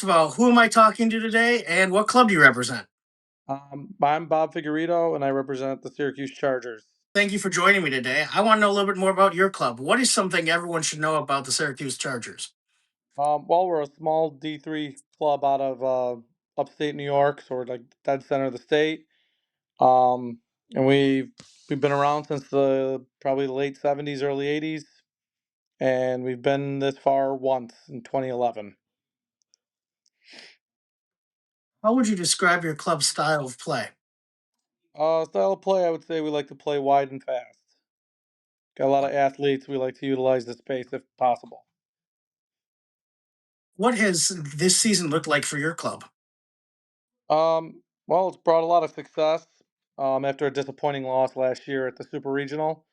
First of all, who am I talking to today, and what club do you represent? I'm Bob Figueiredo, and I represent the Syracuse Chargers. Thank you for joining me today. I want to know a little bit more about your club. What is something everyone should know about the Syracuse Chargers? Well, we're a small D3 club out of upstate New York, so we're like dead center of the state. Um, and we've been around since the probably the late '70s, early '80s, and we've been this far once in 2011. How would you describe your club's style of play? Style of play, I would say we like to play wide and fast. Got a lot of athletes. We like to utilize the space if possible. What has this season looked like for your club? Well, it's brought a lot of success. After a disappointing loss last year at the Super Regional,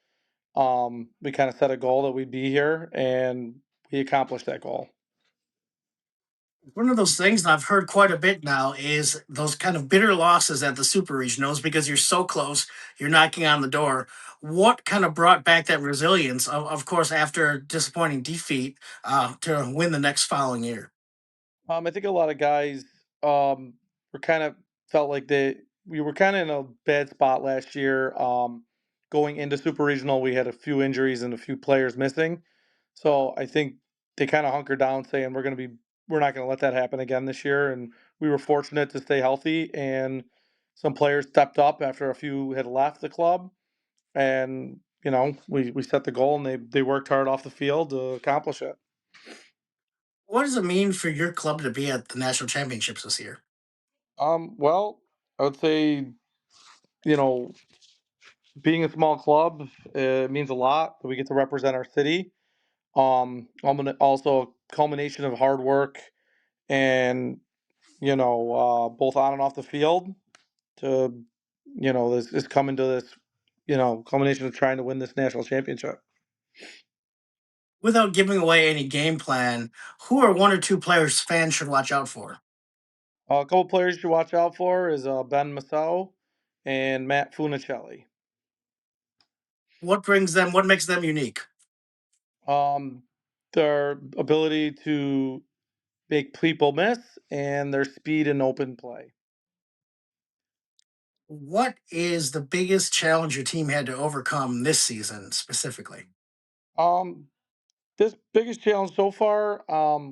we kind of set a goal that we'd be here, and we accomplished that goal. One of those things that I've heard quite a bit now is those kind of bitter losses at the super regionals because you're so close, you're knocking on the door. What kind of brought back that resilience, of course, after a disappointing defeat to win the next following year? I think a lot of guys were kind of felt like we were kind of in a bad spot last year. Going into Super Regional, we had a few injuries and a few players missing, so I think they kind of hunkered down, saying we're not going to let that happen again this year. And we were fortunate to stay healthy, and some players stepped up after a few had left the club, and we set the goal, and they worked hard off the field to accomplish it. What does it mean for your club to be at the national championships this year? Well, I would say, you know, being a small club means a lot that we get to represent our city. Also a culmination of hard work and both on and off the field to this coming to this culmination of trying to win this national championship. Without giving away any game plan, who are one or two players fans should watch out for? A couple players you should watch out for is Ben Massau and Matt Funicelli. What makes them unique? Um, their ability to make people miss and their speed in open play. What is the biggest challenge your team had to overcome this season specifically? Um, this biggest challenge so far,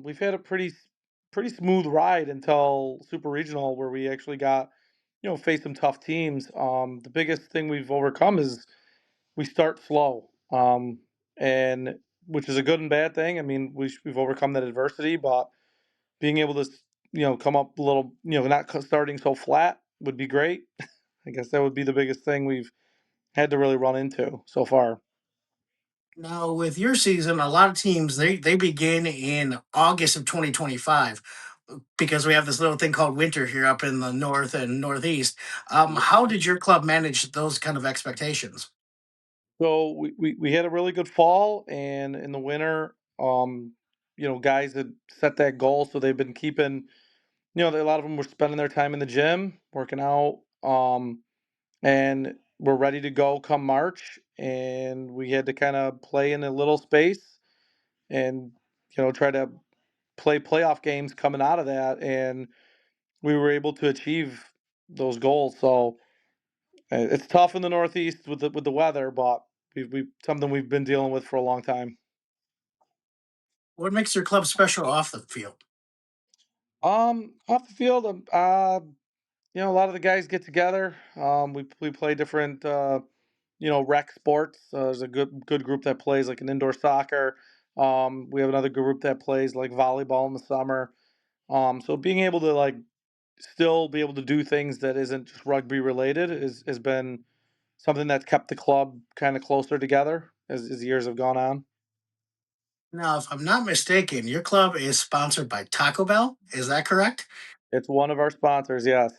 we've had a pretty smooth ride until Super Regional, where we actually got faced some tough teams. The biggest thing we've overcome is we start slow, and which is a good and bad thing. I mean, we've overcome that adversity, but being able to come up a little, not starting so flat would be great. I guess that would be the biggest thing we've had to really run into so far. Now, with your season, a lot of teams they begin in August of 2025 because we have this little thing called winter here up in the north and northeast. How did your club manage those kind of expectations? So we had a really good fall, and in the winter, guys had set that goal, so they've been keeping, a lot of them were spending their time in the gym, working out, and we're ready to go come March, and we had to kind of play in a little space and try to play playoff games coming out of that, and we were able to achieve those goals. So it's tough in the Northeast with the weather, but we something we've been dealing with for a long time. What makes your club special off the field? Off the field, a lot of the guys get together. We play different, rec sports. There's a good group that plays like an indoor soccer. We have another group that plays like volleyball in the summer. So being able to like still be able to do things that isn't just rugby related has been something that's kept the club kind of closer together as years have gone on. Now, if I'm not mistaken, your club is sponsored by Taco Bell. Is that correct? It's one of our sponsors, yes.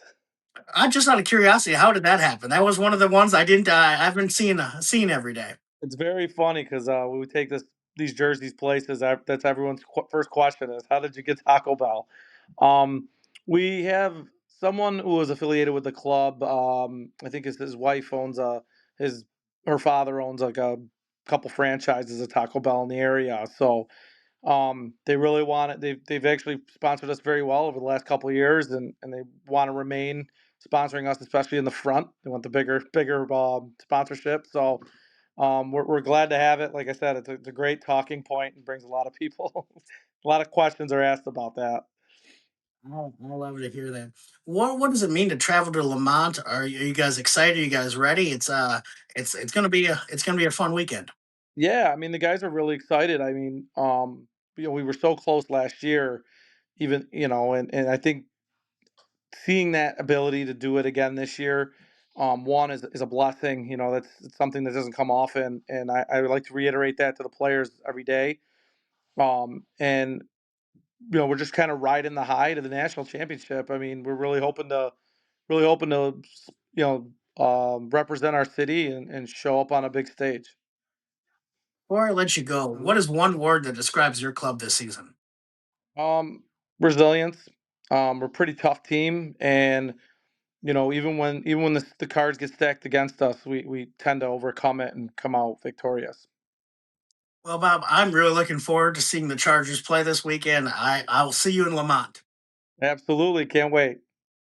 I just out of curiosity, how did that happen? That was one of the ones I haven't seen every day. It's very funny because when we take these jerseys places, that's everyone's first question is, "How did you get Taco Bell?" Um, we have someone who is affiliated with the club. I think his wife owns his her father owns like a couple franchises of Taco Bell in the area. So They really want it. They've actually sponsored us very well over the last couple of years, and they want to remain sponsoring us, especially in the front. They want the bigger sponsorship. So we're glad to have it. Like I said, it's a great talking point and brings a lot of people. A lot of questions are asked about that. I love to hear that. What does it mean to travel to Lemont? Are you guys excited? Are you guys ready? It's gonna be a fun weekend. Yeah, I mean the guys are really excited. I mean, we were so close last year, even and I think seeing that ability to do it again this year, one is a blessing. That's it's something that doesn't come often, and I would like to reiterate that to the players every day. And we're just kind of riding the high to the national championship. I mean, we're really hoping to represent our city and show up on a big stage. Before I let you go, what is one word that describes your club this season? Um, Resilience. We're a pretty tough team, and even when the cards get stacked against us, we tend to overcome it and come out victorious. Well, Bob, I'm really looking forward to seeing the Chargers play this weekend. I'll see you in Lemont. Absolutely, can't wait.